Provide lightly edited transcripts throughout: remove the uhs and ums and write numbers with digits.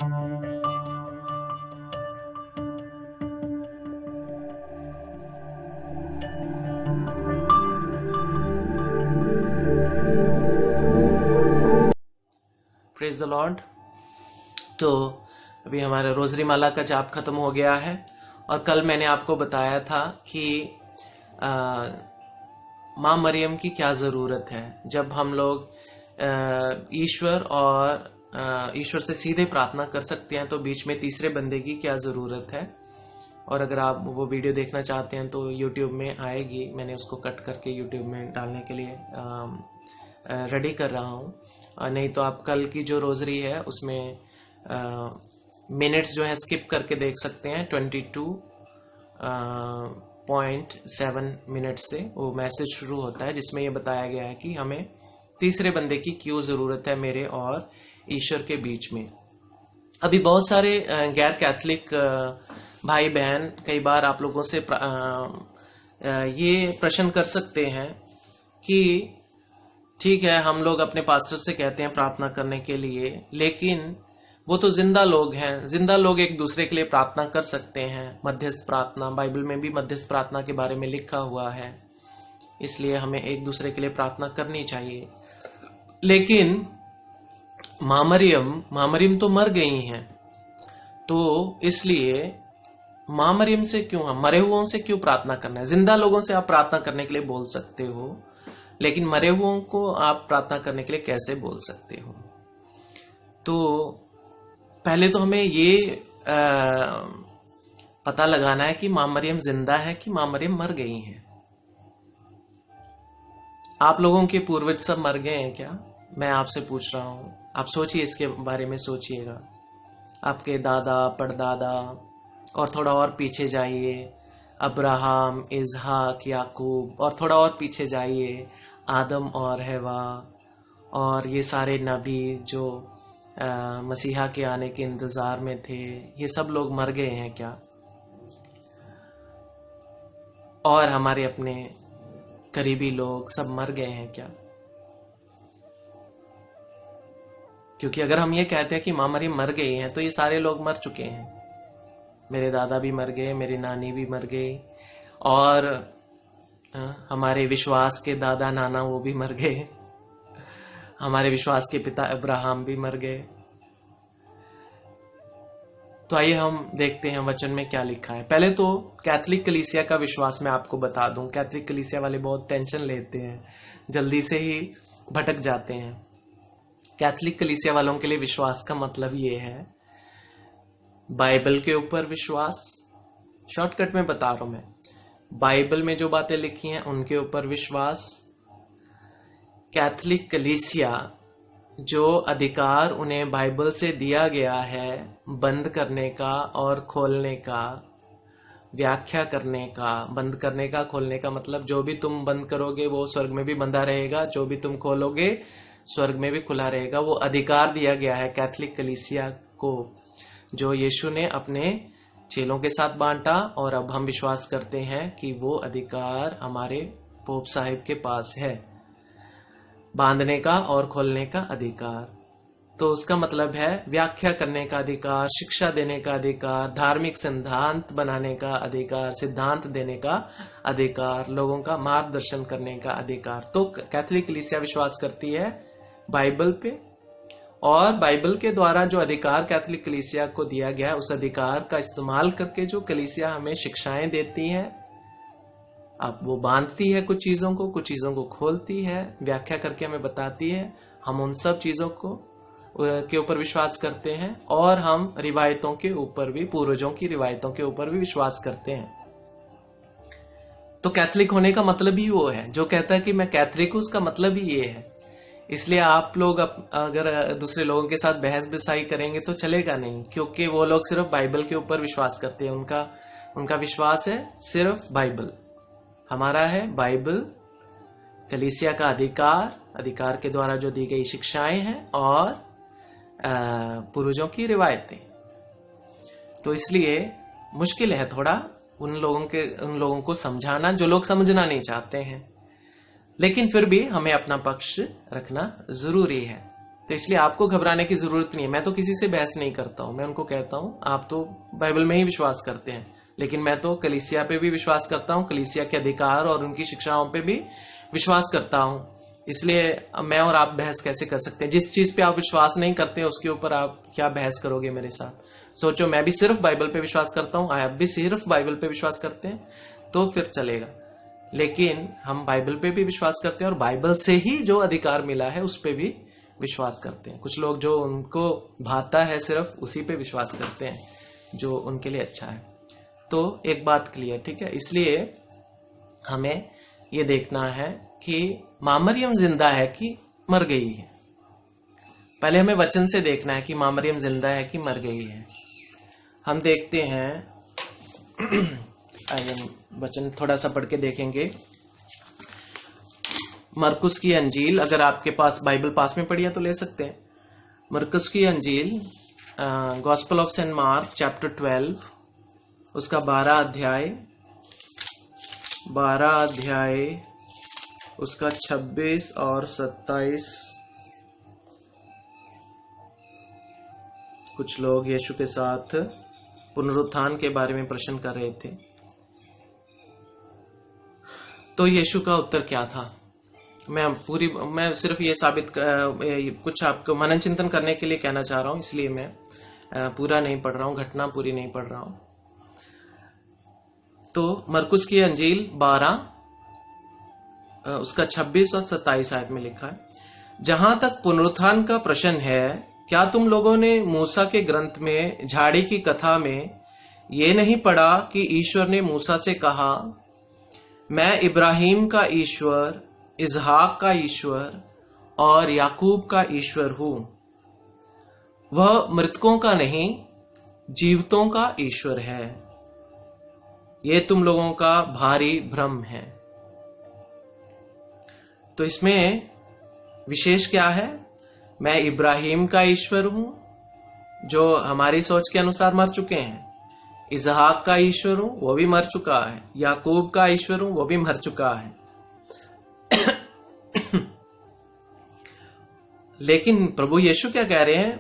Praise the Lord. तो अभी हमारा रोजरी माला का जाप खत्म हो गया है और कल मैंने आपको बताया था कि माँ मरियम की क्या जरूरत है। जब हम लोग ईश्वर से सीधे प्रार्थना कर सकते हैं तो बीच में तीसरे बंदे की क्या जरूरत है। और अगर आप वो वीडियो देखना चाहते हैं तो YouTube में आएगी, मैंने उसको कट करके YouTube में डालने के लिए रेडी कर रहा हूँ। नहीं तो आप कल की जो रोजरी है उसमें मिनट्स जो है स्किप करके देख सकते हैं। 22.7 मिनट से वो मैसेज शुरू होता है जिसमें ये बताया गया है कि हमें तीसरे बंदे की क्यों जरूरत है मेरे और ईश्वर के बीच में। अभी बहुत सारे गैर कैथलिक भाई बहन कई बार आप लोगों से ये प्रश्न कर सकते हैं कि ठीक है, हम लोग अपने पास्टर से कहते हैं प्रार्थना करने के लिए, लेकिन वो तो जिंदा लोग हैं। जिंदा लोग एक दूसरे के लिए प्रार्थना कर सकते हैं। मध्यस्थ प्रार्थना, बाइबल में भी मध्यस्थ प्रार्थना के बारे में लिखा हुआ है, इसलिए हमें एक दूसरे के लिए प्रार्थना करनी चाहिए। लेकिन माँ मरियम तो मर गई हैं, तो इसलिए माँ मरियम से क्यों, हम मरे हुओं से क्यों प्रार्थना करना है। जिंदा लोगों से आप प्रार्थना करने के लिए बोल सकते हो, लेकिन मरे हुओं को आप प्रार्थना करने के लिए कैसे बोल सकते हो। तो पहले तो हमें ये पता लगाना है कि माँ मरियम जिंदा है कि माँ मरियम मर गई हैं। आप लोगों के पूर्वज सब मर गए हैं क्या, मैं आपसे पूछ रहा हूं। आप सोचिए, इसके बारे में सोचिएगा। आपके दादा परदादा और थोड़ा और पीछे जाइए, अब्राहम, इजहाक, याकूब, और थोड़ा और पीछे जाइए, आदम और हवा, और ये सारे नबी जो मसीहा के आने के इंतजार में थे, ये सब लोग मर गए हैं क्या। और हमारे अपने करीबी लोग सब मर गए हैं क्या। क्योंकि अगर हम ये कहते हैं कि माँ मरियम मर गई हैं तो ये सारे लोग मर चुके हैं। मेरे दादा भी मर गए, मेरी नानी भी मर गई, और हमारे विश्वास के दादा नाना वो भी मर गए, हमारे विश्वास के पिता अब्राहम भी मर गए। तो आइए हम देखते हैं वचन में क्या लिखा है। पहले तो कैथलिक कलीसिया का विश्वास मैं आपको बता दूं। कैथलिक कलीसिया वाले बहुत टेंशन लेते हैं, जल्दी से ही भटक जाते हैं। कैथलिक कलीसिया वालों के लिए विश्वास का मतलब ये है, बाइबल के ऊपर विश्वास। शॉर्टकट में बता रहा हूं मैं, बाइबल में जो बातें लिखी हैं उनके ऊपर विश्वास। कैथलिक कलीसिया जो अधिकार उन्हें बाइबल से दिया गया है बंद करने का और खोलने का, व्याख्या करने का। बंद करने का, खोलने का मतलब जो भी तुम बंद करोगे वो स्वर्ग में भी बंधा रहेगा, जो भी तुम खोलोगे स्वर्ग में भी खुला रहेगा। वो अधिकार दिया गया है कैथलिक कलीसिया को, जो यीशु ने अपने चेलों के साथ बांटा, और अब हम विश्वास करते हैं कि वो अधिकार हमारे पोप साहिब के पास है, बांधने का और खोलने का अधिकार। तो उसका मतलब है व्याख्या करने का अधिकार, शिक्षा देने का अधिकार, धार्मिक सिद्धांत बनाने का अधिकार, सिद्धांत देने का अधिकार, लोगों का मार्गदर्शन करने का अधिकार। तो कैथलिक कलीसिया विश्वास करती है बाइबल पे, और बाइबल के द्वारा जो अधिकार कैथलिक कलीसिया को दिया गया है उस अधिकार का इस्तेमाल करके जो कलीसिया हमें शिक्षाएं देती है, अब वो बांधती है कुछ चीजों को खोलती है, व्याख्या करके हमें बताती है। हम उन सब चीजों के ऊपर विश्वास करते हैं, और हम रिवायतों के ऊपर भी, पूर्वजों की रिवायतों के ऊपर भी विश्वास करते हैं। तो कैथलिक होने का मतलब ही वो है। जो कहता है कि मैं कैथलिक हूं उसका मतलब ही ये है। इसलिए आप लोग अगर दूसरे लोगों के साथ बहस बिसाई करेंगे तो चलेगा नहीं, क्योंकि वो लोग सिर्फ बाइबल के ऊपर विश्वास करते हैं। उनका विश्वास है सिर्फ बाइबल। हमारा है बाइबल, कलीसिया का अधिकार के द्वारा जो दी गई शिक्षाएं हैं, और पूर्वजों की रिवायतें। तो इसलिए मुश्किल है थोड़ा उन लोगों को समझाना जो लोग समझना नहीं चाहते हैं, लेकिन फिर भी हमें अपना पक्ष रखना जरूरी है। तो इसलिए आपको घबराने की जरूरत नहीं है। मैं तो किसी से बहस नहीं करता हूं, मैं उनको कहता हूं आप तो बाइबल में ही विश्वास करते हैं, लेकिन मैं तो कलीसिया पे भी विश्वास करता हूं, कलीसिया के अधिकार और उनकी शिक्षाओं पे भी विश्वास करता हूं। इसलिए मैं और आप बहस कैसे कर सकते हैं? जिस चीज पे आप विश्वास नहीं करते उसके ऊपर आप क्या बहस करोगे मेरे साथ? सोचो, मैं भी सिर्फ बाइबल पे विश्वास करता हूं, आप भी सिर्फ बाइबल पे विश्वास करते हैं, तो फिर चलेगा। लेकिन हम बाइबल पे भी विश्वास करते हैं और बाइबल से ही जो अधिकार मिला है उस पे भी विश्वास करते हैं। कुछ लोग जो उनको भाता है सिर्फ उसी पे विश्वास करते हैं जो उनके लिए अच्छा है। तो एक बात क्लियर, ठीक है? इसलिए हमें ये देखना है कि मां मरियम जिंदा है कि मर गई है। पहले हमें वचन से देखना है कि मां मरियम जिंदा है कि मर गई है। हम देखते हैं वचन थोड़ा सा पढ़ के देखेंगे। मरकुस की अंजील, अगर आपके पास बाइबल पास में पढ़ी है तो ले सकते हैं। मरकुस की अंजील, Gospel of Saint Mark chapter 12, उसका 12 अध्याय उसका 26 और 27। कुछ लोग यीशु के साथ पुनरुत्थान के बारे में प्रश्न कर रहे थे, तो यीशु का उत्तर क्या था? मैं सिर्फ ये कुछ आपको मनन चिंतन करने के लिए कहना चाह रहा हूं, इसलिए मैं पूरा नहीं पढ़ रहा हूं, घटना पूरी नहीं पढ़ रहा हूं। तो मरकुस की अंजील 12 उसका 26 और 27 आयत में लिखा है, जहां तक पुनरुत्थान का प्रश्न है, क्या तुम लोगों ने मूसा के ग्रंथ में झाड़ी की कथा में ये नहीं पढ़ा कि ईश्वर ने मूसा से कहा, मैं इब्राहिम का ईश्वर, इसहाक का ईश्वर और याकूब का ईश्वर हूं। वह मृतकों का नहीं, जीवितों का ईश्वर है। ये तुम लोगों का भारी भ्रम है। तो इसमें विशेष क्या है? मैं इब्राहिम का ईश्वर हूं, जो हमारी सोच के अनुसार मर चुके हैं। इसहाक का ईश्वर हूं, वो भी मर चुका है। याकूब का ईश्वर हूं, वो भी मर चुका है। लेकिन प्रभु यीशु क्या कह रहे हैं?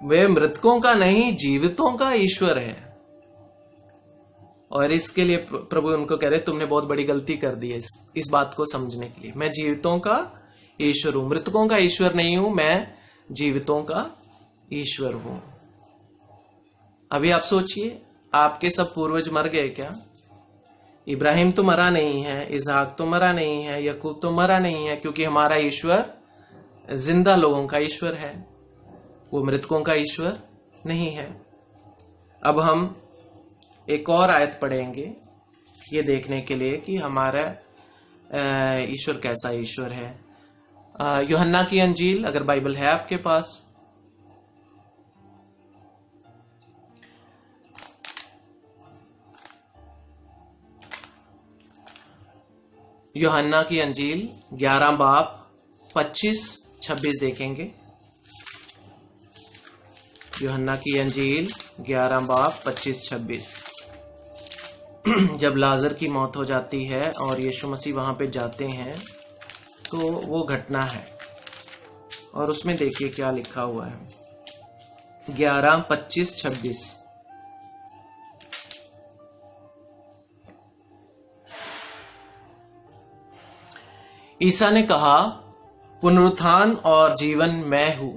वे मृतकों का नहीं, जीवितों का ईश्वर है। और इसके लिए प्रभु उनको कह रहे, तुमने बहुत बड़ी गलती कर दी है इस बात को समझने के लिए। मैं जीवितों का ईश्वर हूं, मृतकों का ईश्वर नहीं हूं, मैं जीवितों का ईश्वर हूं। अभी आप सोचिए, आपके सब पूर्वज मर गए क्या? इब्राहिम तो मरा नहीं है, इसहाक तो मरा नहीं है, याकूब तो मरा नहीं है, क्योंकि हमारा ईश्वर जिंदा लोगों का ईश्वर है, वो मृतकों का ईश्वर नहीं है। अब हम एक और आयत पढ़ेंगे ये देखने के लिए कि हमारा ईश्वर कैसा ईश्वर है। यूहन्ना की अंजील, अगर बाइबल है आपके पास, यूहन्ना की अंजील 11 बाब 25-26 देखेंगे। यूहन्ना की अंजील 11 बाब 25-26। जब लाजर की मौत हो जाती है और यीशु मसीह वहां पे जाते हैं, तो वो घटना है और उसमें देखिए क्या लिखा हुआ है। 11:25-26। ईसा ने कहा, पुनरुत्थान और जीवन मैं हूं।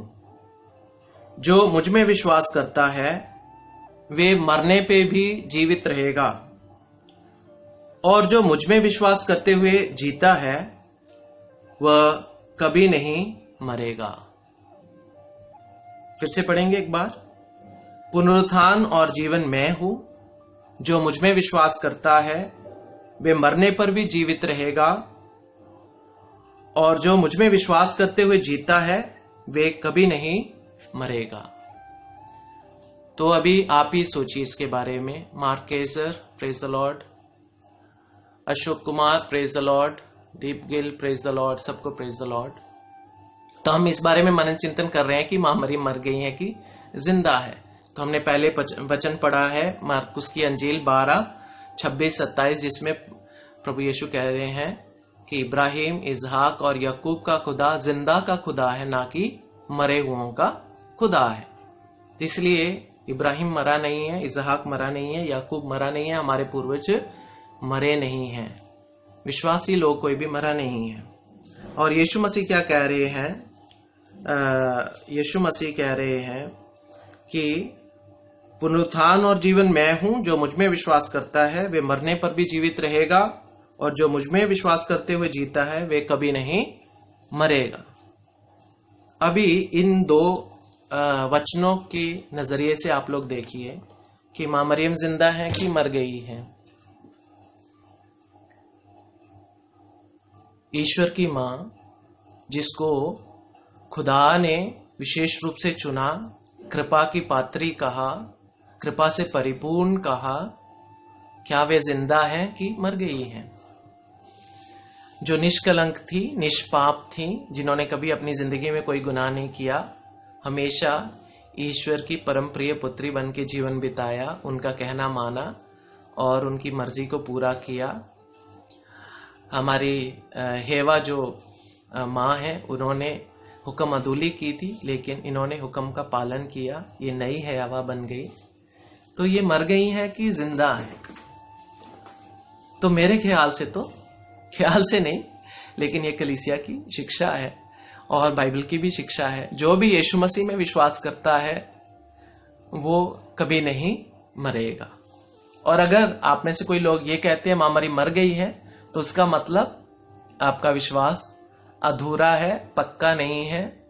जो मुझ में विश्वास करता है वे मरने पे भी जीवित रहेगा, और जो मुझ में विश्वास करते हुए जीता है वह कभी नहीं मरेगा। फिर से पढ़ेंगे एक बार। पुनरुत्थान और जीवन मैं हूं। जो मुझ में विश्वास करता है वे मरने पर भी जीवित रहेगा, और जो मुझ में विश्वास करते हुए जीता है वे कभी नहीं मरेगा। तो अभी आप ही सोचिए इसके बारे में। Mark Kesar, praise the Lord. Ashok Kumar, praise the Lord. Deep Gill, praise the Lord. सबको प्रेज द लॉर्ड। तो हम इस बारे में मनन चिंतन कर रहे हैं कि मां मरियम मर गई है कि जिंदा है। तो हमने पहले वचन पढ़ा है मार्कुस की अंजील 12:26-27, जिसमें प्रभु यीशु कह रहे हैं कि इब्राहिम, इजहाक और यकूब का खुदा जिंदा का खुदा है, ना कि मरे हुओं का खुदा है। तो इसलिए इब्राहिम मरा नहीं है, इजहाक मरा नहीं है, याकूब मरा नहीं है, हमारे पूर्वज मरे नहीं हैं, विश्वासी लोग कोई भी मरा नहीं है। और यीशु मसीह क्या कह रहे हैं? यीशु मसीह कह रहे हैं कि पुनरुत्थान और जीवन मैं हूं, जो मुझ में विश्वास करता है वे मरने पर भी जीवित रहेगा, और जो मुझ में विश्वास करते हुए जीता है वे कभी नहीं मरेगा। अभी इन दो वचनों के नजरिए से आप लोग देखिए कि मां मरियम जिंदा है कि मर गई है। ईश्वर की मां, जिसको खुदा ने विशेष रूप से चुना, कृपा की पात्री कहा, कृपा से परिपूर्ण कहा, क्या वे जिंदा है कि मर गई है? जो निष्कलंक थी, निष्पाप थी, जिन्होंने कभी अपनी जिंदगी में कोई गुनाह नहीं किया, हमेशा ईश्वर की परम प्रिय पुत्री बन के जीवन बिताया, उनका कहना माना और उनकी मर्जी को पूरा किया। हमारी हेवा जो माँ है, उन्होंने हुक्म अदूली की थी, लेकिन इन्होंने हुक्म का पालन किया, ये नई हेवा बन गई। तो ये मर गई है कि जिंदा है? तो मेरे ख्याल से नहीं, लेकिन ये कलीसिया की शिक्षा है और बाइबल की भी शिक्षा है। जो भी यीशु मसीह में विश्वास करता है वो कभी नहीं मरेगा। और अगर आप में से कोई लोग ये कहते हैं मां मरी मर गई है, तो उसका मतलब आपका विश्वास अधूरा है, पक्का नहीं है,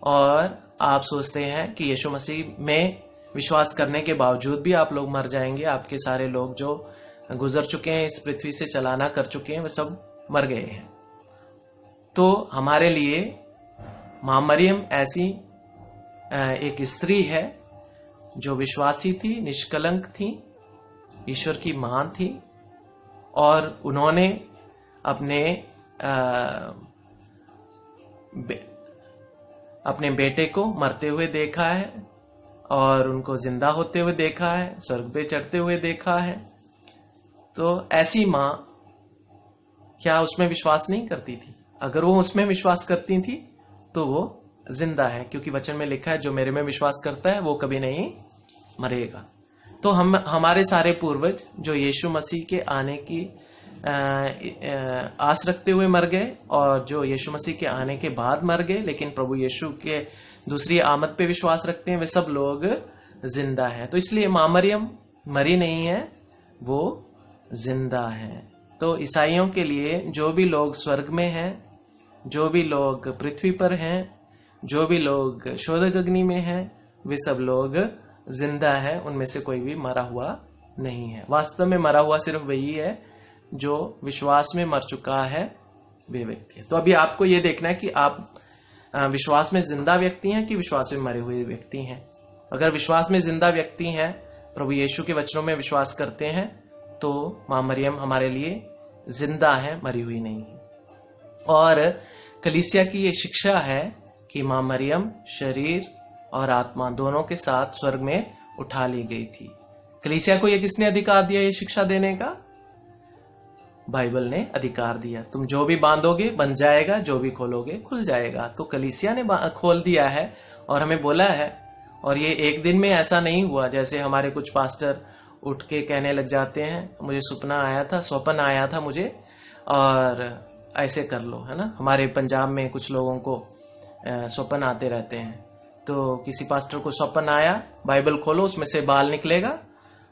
और आप सोचते हैं कि यीशु मसीह में विश्वास करने के बावजूद भी आप लोग मर जाएंगे। आपके सारे लोग जो गुजर चुके हैं, इस पृथ्वी से चलाना कर चुके हैं, वे सब मर गए हैं। तो हमारे लिए मां मरियम ऐसी एक स्त्री है जो विश्वासी थी, निष्कलंक थी, ईश्वर की मां थी, और उन्होंने अपने बेटे को मरते हुए देखा है और उनको जिंदा होते हुए देखा है, स्वर्ग पे चढ़ते हुए देखा है। तो ऐसी मां क्या उसमें विश्वास नहीं करती थी? अगर वो उसमें विश्वास करती थी तो वो जिंदा है, क्योंकि वचन में लिखा है जो मेरे में विश्वास करता है वो कभी नहीं मरेगा। तो हमारे सारे पूर्वज जो यीशु मसीह के आने की आस रखते हुए मर गए, और जो यीशु मसीह के आने के बाद मर गए लेकिन प्रभु यीशु के दूसरी आमद पे विश्वास रखते हैं, वे सब लोग जिंदा हैं। तो इसलिए मां मरियम मरी नहीं है, वो जिंदा है। तो ईसाइयों के लिए जो भी लोग स्वर्ग में हैं, जो भी लोग पृथ्वी पर हैं, जो भी लोग शोधक अग्नि में हैं, वे सब लोग जिंदा है, उनमें से कोई भी मरा हुआ नहीं है। वास्तव में मरा हुआ सिर्फ वही है जो विश्वास में मर चुका है, वे व्यक्ति है। तो अभी आपको ये देखना है कि आप विश्वास में जिंदा व्यक्ति हैं कि विश्वास में मरे हुए व्यक्ति हैं। अगर विश्वास में जिंदा व्यक्ति हैं, प्रभु यीशु के वचनों में विश्वास करते हैं, तो मां मरियम हमारे लिए जिंदा है, मरी हुई नहीं है। और कलीसिया की ये शिक्षा है कि मां मरियम शरीर और आत्मा दोनों के साथ स्वर्ग में उठा ली गई थी। कलीसिया को ये किसने अधिकार दिया ये शिक्षा देने का? बाइबल ने अधिकार दिया। तुम जो भी बांधोगे बंध जाएगा, जो भी खोलोगे खुल जाएगा। तो कलीसिया ने खोल दिया है और हमें बोला है। और ये एक दिन में ऐसा नहीं हुआ जैसे हमारे कुछ पास्टर उठ के कहने लग जाते हैं, मुझे सपना आया था, स्वप्न आया था मुझे, और ऐसे कर लो, है ना। हमारे पंजाब में कुछ लोगों को स्वप्न आते रहते हैं। तो किसी पास्टर को स्वप्न आया, बाइबल खोलो, उसमें से बाल निकलेगा,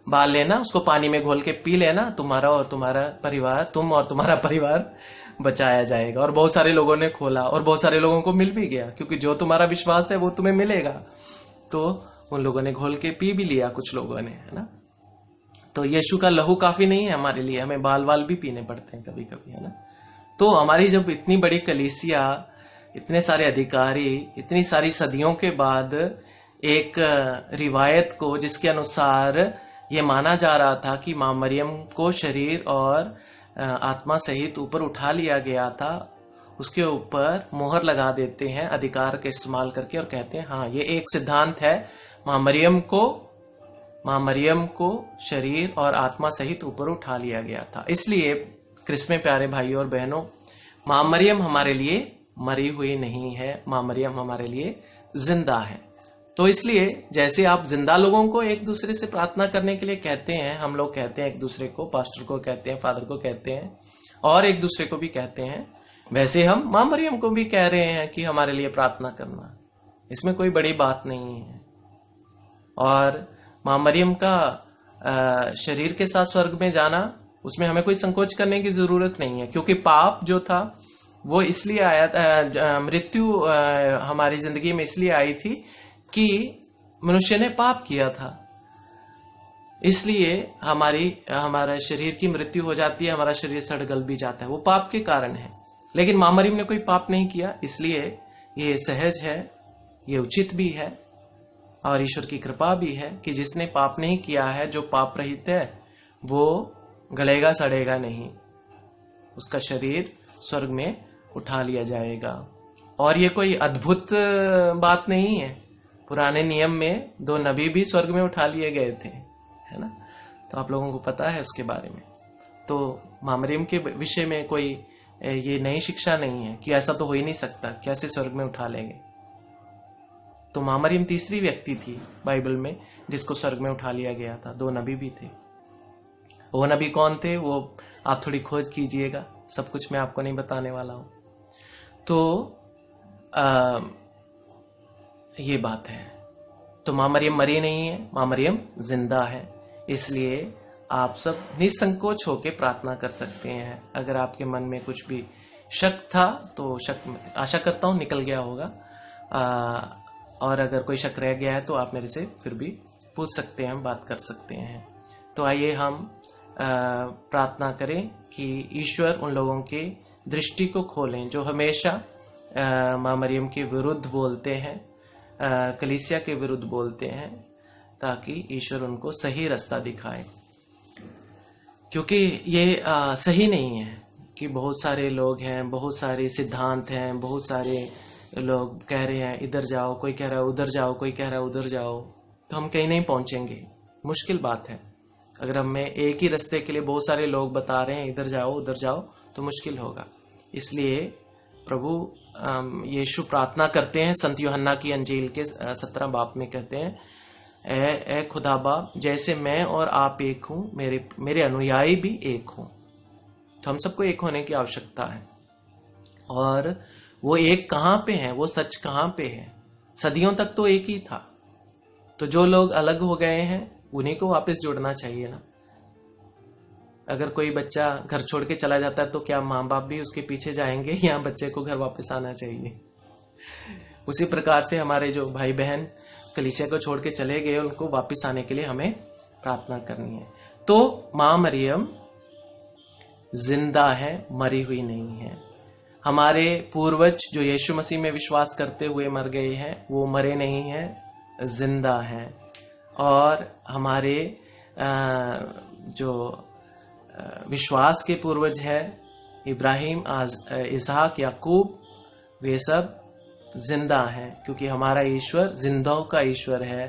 बाल लेना, उसको पानी में घोल के पी लेना, तुम्हारा और तुम्हारा परिवार, तुम और तुम्हारा परिवार बचाया जाएगा। और बहुत सारे लोगों ने खोला और बहुत सारे लोगों को मिल भी गया, क्योंकि जो तुम्हारा विश्वास है वो तुम्हें मिलेगा। तो उन लोगों ने घोल के पी भी लिया, कुछ लोगों ने, है ना। तो यीशु का लहू काफी नहीं है हमारे लिए, हमें बाल भी पीने पड़ते हैं कभी कभी, है ना। तो हमारी जब इतनी बड़ी कलीसिया, इतने सारे अधिकारी, इतनी सारी सदियों के बाद एक रिवायत को, जिसके अनुसार ये माना जा रहा था कि मां मरियम को शरीर और आत्मा सहित ऊपर उठा लिया गया था, उसके ऊपर मोहर लगा देते हैं अधिकार का इस्तेमाल करके और कहते हैं हाँ, ये एक सिद्धांत है, मां मरियम को शरीर और आत्मा सहित ऊपर उठा लिया गया था। इसलिए क्रिस्त में प्यारे भाइयों और बहनों, मां मरियम हमारे लिए मरी हुई नहीं है, मां मरियम हमारे लिए जिंदा है। तो इसलिए जैसे आप जिंदा लोगों को एक दूसरे से प्रार्थना करने के लिए कहते हैं, हम लोग कहते हैं एक दूसरे को, पास्टर को कहते हैं, फादर को कहते हैं और एक दूसरे को भी कहते हैं, वैसे हम मां मरियम को भी कह रहे हैं कि हमारे लिए प्रार्थना करना। इसमें कोई बड़ी बात नहीं है। और मां मरियम का शरीर के साथ स्वर्ग में जाना, उसमें हमें कोई संकोच करने की जरूरत नहीं है, क्योंकि पाप जो था वो इसलिए आया था, मृत्यु हमारी जिंदगी में इसलिए आई थी कि मनुष्य ने पाप किया था, इसलिए हमारा शरीर की मृत्यु हो जाती है, हमारा शरीर सड़ गल भी जाता है, वो पाप के कारण है। लेकिन मां मरियम ने कोई पाप नहीं किया, इसलिए ये सहज है, ये उचित भी है और ईश्वर की कृपा भी है कि जिसने पाप नहीं किया है, जो पाप रहित है, वो गलेगा सड़ेगा नहीं, उसका शरीर स्वर्ग में उठा लिया जाएगा। और ये कोई अद्भुत बात नहीं है, पुराने नियम में 2 नबी भी स्वर्ग में उठा लिए गए थे, है ना। तो आप लोगों को पता है उसके बारे में। तो मां मरियम के विषय में कोई ये नई शिक्षा नहीं है कि ऐसा तो हो ही नहीं सकता, कैसे स्वर्ग में उठा लेंगे। तो मां मरियम तीसरी व्यक्ति थी बाइबल में जिसको स्वर्ग में उठा लिया गया था। 2 नबी भी थे। वो नबी कौन थे वो आप थोड़ी खोज कीजिएगा, सब कुछ मैं आपको नहीं बताने वाला हूं। तो ये बात है। तो मां मरियम मरी नहीं है, मां मरियम जिंदा है, इसलिए आप सब निसंकोच होकर प्रार्थना कर सकते हैं। अगर आपके मन में कुछ भी शक था तो शक आशा करता हूं निकल गया होगा, और अगर कोई शक रह गया है तो आप मेरे से फिर भी पूछ सकते हैं, बात कर सकते हैं। तो आइए हम प्रार्थना करें कि ईश्वर उन लोगों की दृष्टि को खोलें जो हमेशा मां मरियम के विरुद्ध बोलते हैं, कलीसिया के विरुद्ध बोलते हैं, ताकि ईश्वर उनको सही रास्ता दिखाए। क्योंकि ये सही नहीं है कि बहुत सारे लोग हैं, बहुत सारे सिद्धांत हैं, बहुत सारे लोग कह रहे हैं इधर जाओ, कोई कह रहा है उधर जाओ, कोई कह रहा है उधर जाओ, तो हम कहीं नहीं पहुंचेंगे। मुश्किल बात है। अगर हमें एक ही रास्ते के लिए बहुत सारे लोग बता रहे हैं इधर जाओ उधर जाओ, तो मुश्किल होगा। इसलिए प्रभु यीशु प्रार्थना करते हैं, संत यूहन्ना की अंजील के 17 बाब में कहते हैं, ए खुदा बाप, जैसे मैं और आप एक हूं, मेरे अनुयायी भी एक हों। तो हम सबको एक होने की आवश्यकता है। और वो एक कहां पे है, वो सच कहां पे है? सदियों तक तो एक ही था। तो जो लोग अलग हो गए हैं उन्हीं को वापस जोड़ना चाहिए ना। अगर कोई बच्चा घर छोड़ के चला जाता है तो क्या माँ बाप भी उसके पीछे जाएंगे या बच्चे को घर वापस आना चाहिए? उसी प्रकार से हमारे जो भाई बहन कलीसिया को छोड़ के चले गए, उनको वापस आने के लिए हमें प्रार्थना करनी है। तो मां मरियम जिंदा है, मरी हुई नहीं है। हमारे पूर्वज जो यीशु मसीह में विश्वास करते हुए मर गए हैं, वो मरे नहीं हैं, जिंदा हैं। और हमारे जो विश्वास के पूर्वज है, इब्राहिम, इसहाक, याकूब, वे सब जिंदा हैं, क्योंकि हमारा ईश्वर जिंदाओं का ईश्वर है,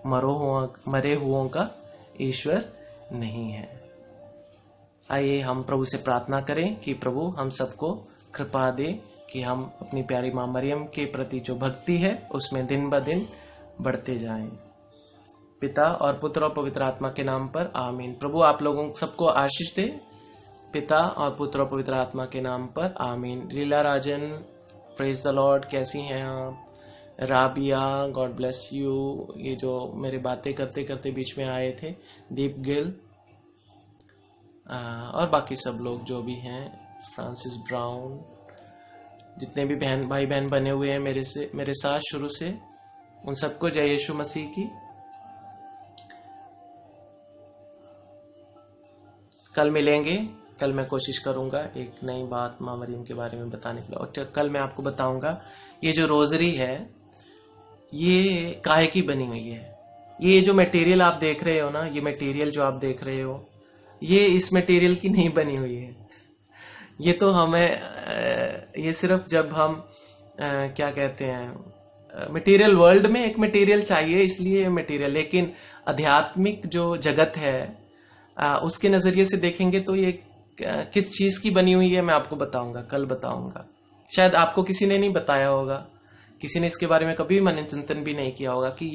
मरे हुओं का ईश्वर नहीं है। आइए हम प्रभु से प्रार्थना करें कि प्रभु हम सबको कृपा दे कि हम अपनी प्यारी मां मरियम के प्रति जो भक्ति है उसमें दिन ब दिन बढ़ते जाएं। पिता और पुत्र और पवित्र आत्मा के नाम पर आमीन। प्रभु आप लोगों सबको आशीष दे, पिता और पुत्र और पवित्र आत्मा के नाम पर आमीन। लीला राजन, प्रेज द लॉर्ड, कैसी हैं आप? Rabia, God bless you. ये जो मेरे बातें करते करते बीच में आए थे, दीप गिल, और बाकी सब लोग जो भी हैं, फ्रांसिस ब्राउन, जितने भी भाई बहन बने हुए हैं मेरे साथ शुरू से, उन सबको जय यीशु मसीह की। कल मिलेंगे। कल मैं कोशिश करूंगा एक नई बात मां मरियम के बारे में बताने के लिए। और कल मैं आपको बताऊंगा ये जो रोजरी है ये काहे की बनी हुई है। ये जो मटेरियल आप देख रहे हो ना, ये मटेरियल जो आप देख रहे हो, ये इस मटेरियल की नहीं बनी हुई है। ये तो हमें ये सिर्फ जब हम क्या कहते हैं, मटेरियल वर्ल्ड में एक मटेरियल चाहिए, इसलिए मटेरियल। लेकिन आध्यात्मिक जो जगत है उसके नजरिए से देखेंगे तो ये किस चीज की बनी हुई है मैं आपको बताऊंगा, कल बताऊंगा। शायद आपको किसी ने नहीं बताया होगा, किसी ने इसके बारे में कभी मनन चिंतन भी नहीं किया होगा कि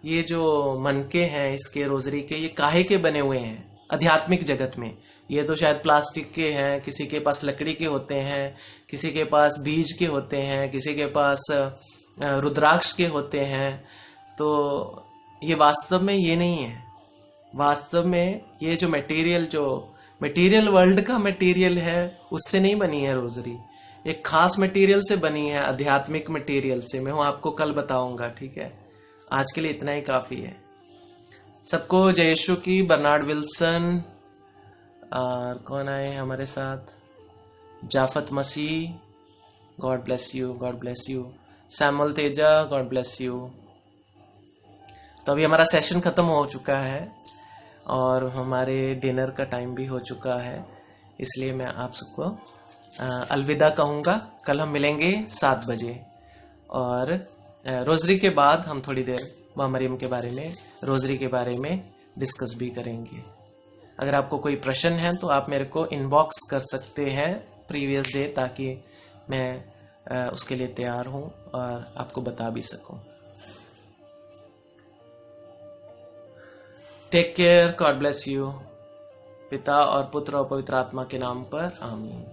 ये जो मनके हैं इसके, रोजरी के, ये काहे के बने हुए हैं आध्यात्मिक जगत में। ये तो शायद प्लास्टिक के हैं, किसी के पास लकड़ी के होते हैं, किसी के पास बीज के होते हैं, किसी के पास रुद्राक्ष के होते हैं। तो ये वास्तव में ये नहीं है। वास्तव में ये जो मटेरियल वर्ल्ड का मटेरियल है उससे नहीं बनी है रोजरी, एक खास मटेरियल से बनी है, आध्यात्मिक मटेरियल से। मैं आपको कल बताऊंगा, ठीक है। आज के लिए इतना ही काफी है। सबको जय यीशु की। बर्नार्ड विल्सन, और कौन आए हमारे साथ, Jafat Masih, God bless you, God bless you. Samuel Teja, God bless you. तो अभी हमारा सेशन खत्म हो चुका है और हमारे डिनर का टाइम भी हो चुका है, इसलिए मैं आप सबको अलविदा कहूंगा। कल हम मिलेंगे 7 बजे, और रोजरी के बाद हम थोड़ी देर माँ मरियम के बारे में, रोजरी के बारे में डिस्कस भी करेंगे। अगर आपको कोई प्रश्न है तो आप मेरे को इनबॉक्स कर सकते हैं प्रीवियस डे, ताकि मैं उसके लिए तैयार हूं और आपको बता भी सकूं। Take care, God bless you. पिता और पुत्र और पवित्र आत्मा के नाम पर आमीन।